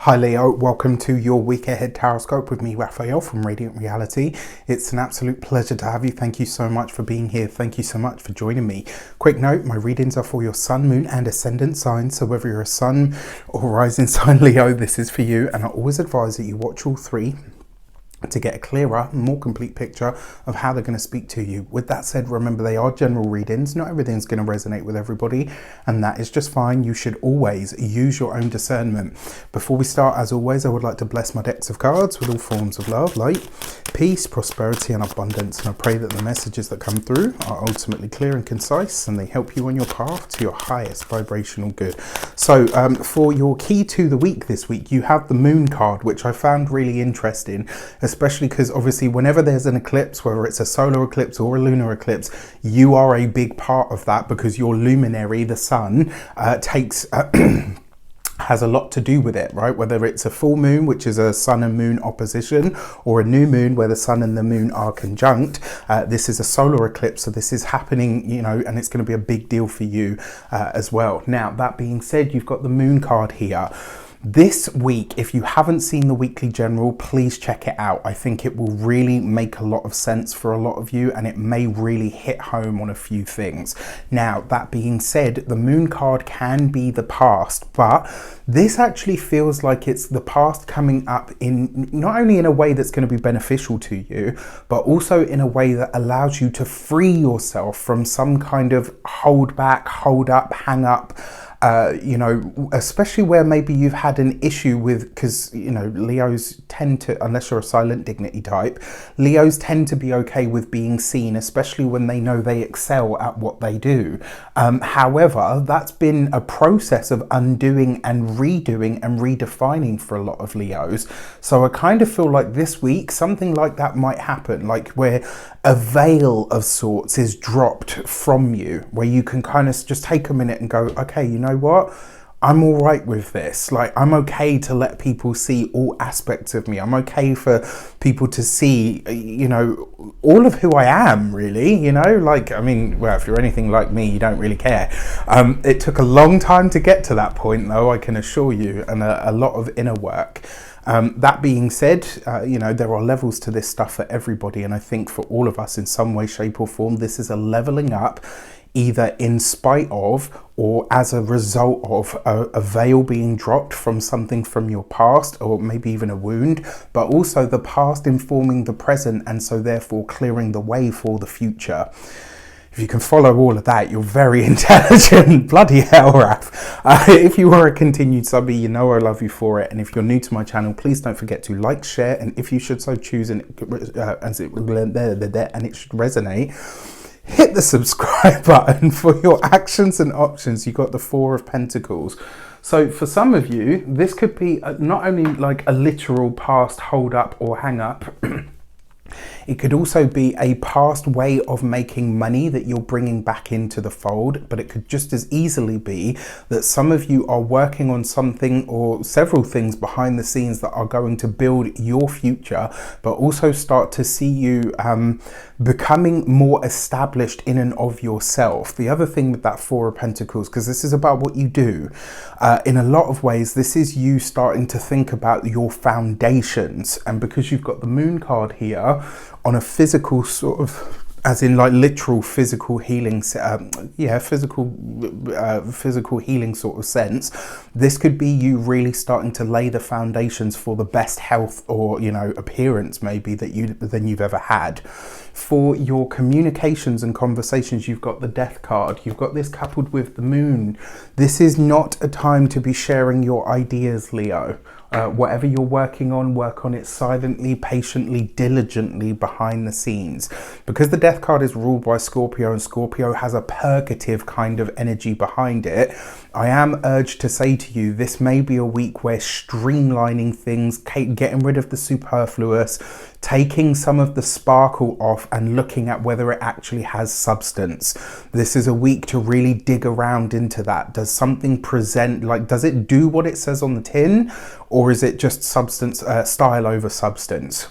Hi Leo, welcome to your week ahead Taroscope with me, Raphael from Reydiant Reality. It's an absolute pleasure to have you. Thank you so much for being here. Thank you so much for joining me. Quick note, my readings are for your sun, moon and ascendant signs. So whether you're a sun or rising sign Leo, this is for you. And I always advise that you watch all three to get a clearer, more complete picture of how they're going to speak to you. With that said, remember they are general readings. Not everything's going to resonate with everybody, and that is just fine. You should always use your own discernment. Before we start, as always, I would like to bless my decks of cards with all forms of love, light, peace, prosperity and abundance. And I pray that the messages that come through are ultimately clear and concise, and they help you on your path to your highest vibrational good. So for your key to the week this week, you have the Moon card, which I found really interesting, especially because obviously whenever there's an eclipse, whether it's a solar eclipse or a lunar eclipse, you are a big part of that because your luminary, the sun, has a lot to do with it, right? Whether it's a full moon, which is a sun and moon opposition, or a new moon where the sun and the moon are conjunct, this is a solar eclipse, so this is happening, you know, and it's going to be a big deal for you as well. Now, that being said, you've got the Moon card here. This week, if you haven't seen the weekly general, please check it out. I think it will really make a lot of sense for a lot of you, and it may really hit home on a few things. Now, that being said, the Moon card can be the past, but this actually feels like it's the past coming up in not only in a way that's going to be beneficial to you, but also in a way that allows you to free yourself from some kind of hold back, hold up, hang up, you know, especially where maybe you've had an issue with, because, you know, Leos tend to, unless you're a silent dignity type, Leos tend to be okay with being seen, especially when they know they excel at what they do. However, that's been a process of undoing and redoing and redefining for a lot of Leos. So I kind of feel like this week, something like that might happen, like where a veil of sorts is dropped from you, where you can kind of just take a minute and go, okay, you know what? I'm all right with this. Like, I'm okay to let people see all aspects of me. I'm okay for people to see, you know, all of who I am, really, you know, like, I mean, well, if you're anything like me, you don't really care. It took a long time to get to that point, though, I can assure you, and a lot of inner work. That being said, you know, there are levels to this stuff for everybody. And I think for all of us in some way, shape or form, this is a leveling up, either in spite of or as a result of a veil being dropped from something from your past, or maybe even a wound, but also the past informing the present, and so therefore clearing the way for the future. If you can follow all of that, you're very intelligent. Bloody hell, Raph. If you are a continued subby, you know I love you for it. And if you're new to my channel, please don't forget to like, share, and if you should so choose, and it should resonate, hit the subscribe button for your actions and options. You got the Four of Pentacles. So for some of you, this could be not only like a literal past hold up or hang up, it could also be a past way of making money that you're bringing back into the fold, but it could just as easily be that some of you are working on something or several things behind the scenes that are going to build your future, but also start to see you becoming more established in and of yourself. The other thing with that Four of Pentacles, because this is about what you do, in a lot of ways, this is you starting to think about your foundations. And because you've got the Moon card here, on a physical sort of, as in like literal physical healing, physical healing sort of sense, this could be you really starting to lay the foundations for the best health or, you know, appearance maybe that you've ever had. For your communications and conversations, you've got the Death card. You've got this coupled with the Moon. This is not a time to be sharing your ideas, Leo. Whatever you're working on, work on it silently, patiently, diligently behind the scenes. Because the Death card is ruled by Scorpio, and Scorpio has a purgative kind of energy behind it, I am urged to say to you, this may be a week where streamlining things, getting rid of the superfluous, taking some of the sparkle off and looking at whether it actually has substance. This is a week to really dig around into that. Does something present, like, does it do what it says on the tin, or is it just substance, style over substance?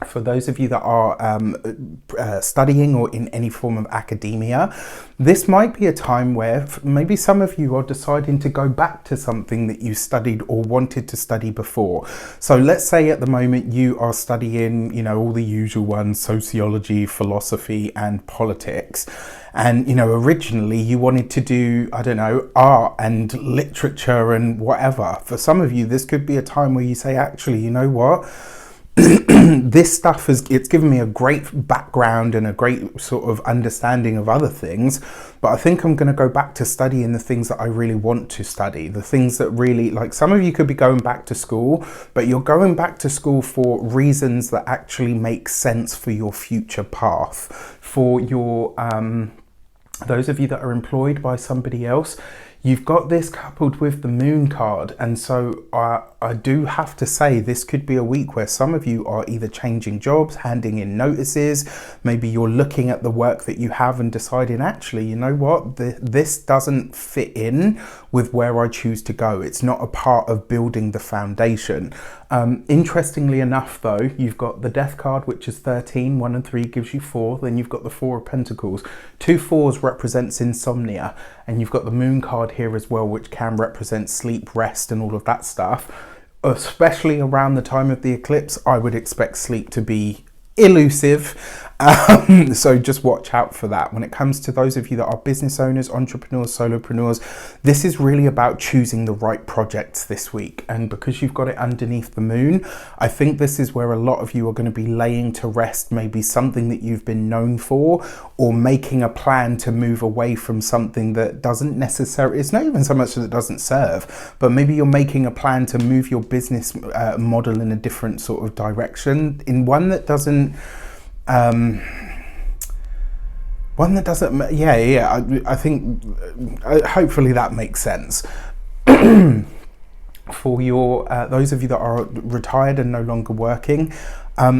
For those of you that are studying or in any form of academia, this might be a time where maybe some of you are deciding to go back to something that you studied or wanted to study before. So let's say at the moment you are studying, you know, all the usual ones, sociology, philosophy, and politics. And, you know, originally you wanted to do, I don't know, art and literature and whatever. For some of you, this could be a time where you say, actually, you know what? This stuff it's given me a great background and a great sort of understanding of other things, but I think I'm going to go back to studying the things that I really want to study, the things that really, like, some of you could be going back to school, but you're going back to school for reasons that actually make sense for your future path, for your those of you that are employed by somebody else. You've got this coupled with the moon card, and so I do have to say this could be a week where some of you are either changing jobs, handing in notices, maybe you're looking at the work that you have and deciding, actually, you know what, this doesn't fit in with where I choose to go. It's not a part of building the foundation. Interestingly enough though, you've got the Death card, which is 13, 1 and 3 gives you 4, then you've got the 4 of Pentacles. 2 4s represents insomnia, and you've got the Moon card here as well, which can represent sleep, rest and all of that stuff. Especially around the time of the eclipse, I would expect sleep to be elusive, so just watch out for that. When it comes to those of you that are business owners, entrepreneurs, solopreneurs, this is really about choosing the right projects this week, and because you've got it underneath the moon, I think this is where a lot of you are going to be laying to rest maybe something that you've been known for, or making a plan to move away from something that doesn't necessarily, it's not even so much that it doesn't serve, but maybe you're making a plan to move your business model in a different sort of direction, in one that doesn't I think hopefully that makes sense. For your those of you that are retired and no longer working,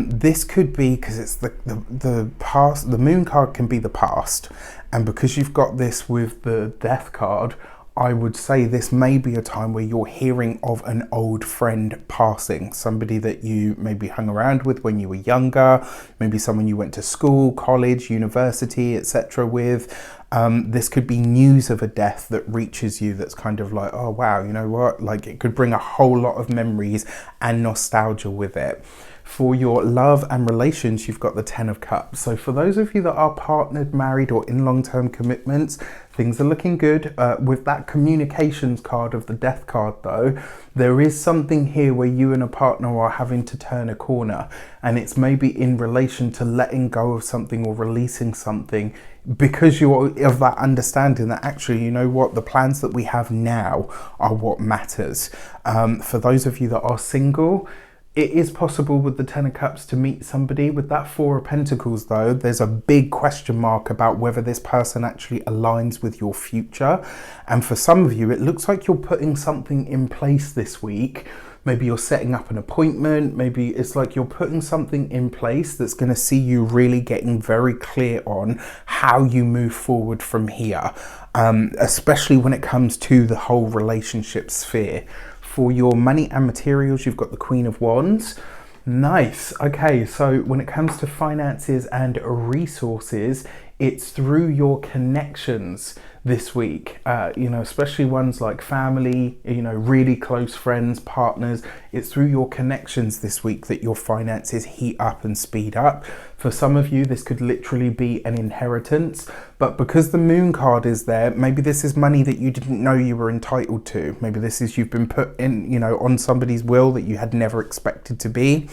this could be, because it's the past, the moon card can be the past, and because you've got this with the Death card, I would say this may be a time where you're hearing of an old friend passing, somebody that you maybe hung around with when you were younger, maybe someone you went to school, college, university, etc. with. This could be news of a death that reaches you that's kind of like, oh wow, you know what, like it could bring a whole lot of memories and nostalgia with it. For your love and relations, you've got the 10 of Cups. So for those of you that are partnered, married or in long-term commitments, things are looking good. With that communications card of the Death card though, there is something here where you and a partner are having to turn a corner, and it's maybe in relation to letting go of something or releasing something, because you're of that understanding that actually, you know what, the plans that we have now are what matters. For those of you that are single, it is possible with the 10 of Cups to meet somebody. With that 4 of Pentacles though, there's a big question mark about whether this person actually aligns with your future. And for some of you, it looks like you're putting something in place this week. Maybe you're setting up an appointment. Maybe it's like you're putting something in place that's going to see you really getting very clear on how you move forward from here, especially when it comes to the whole relationship sphere. For your money and materials, you've got the Queen of Wands. Nice. Okay, so when it comes to finances and resources, it's through your connections this week, you know, especially ones like family, you know, really close friends, partners. It's through your connections this week that your finances heat up and speed up. For some of you, this could literally be an inheritance, but because the Moon card is there, maybe this is money that you didn't know you were entitled to. Maybe this is, you've been put in, you know, on somebody's will that you had never expected to be.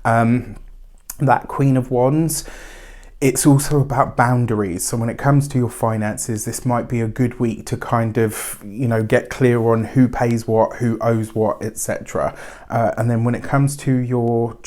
That Queen of Wands, it's also about boundaries. So when it comes to your finances, this might be a good week to kind of, you know, get clear on who pays what, who owes what, etc. And then when it comes to your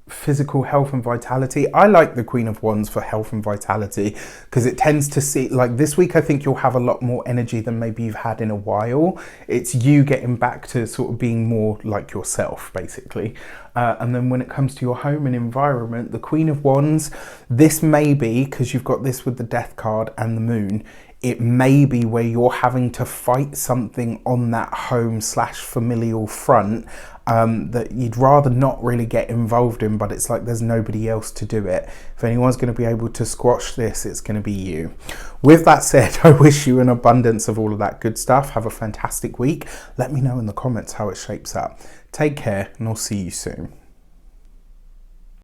physical health and vitality, I like the Queen of Wands for health and vitality, because it tends to see, like this week, I think you'll have a lot more energy than maybe you've had in a while. It's you getting back to sort of being more like yourself, basically. And then when it comes to your home and environment, the Queen of Wands, this may be, because you've got this with the Death card and the Moon, it may be where you're having to fight something on that home / familial front that you'd rather not really get involved in, but it's like there's nobody else to do it. If anyone's going to be able to squash this, it's going to be you. With that said, I wish you an abundance of all of that good stuff. Have a fantastic week. Let me know in the comments how it shapes up. Take care, and I'll see you soon.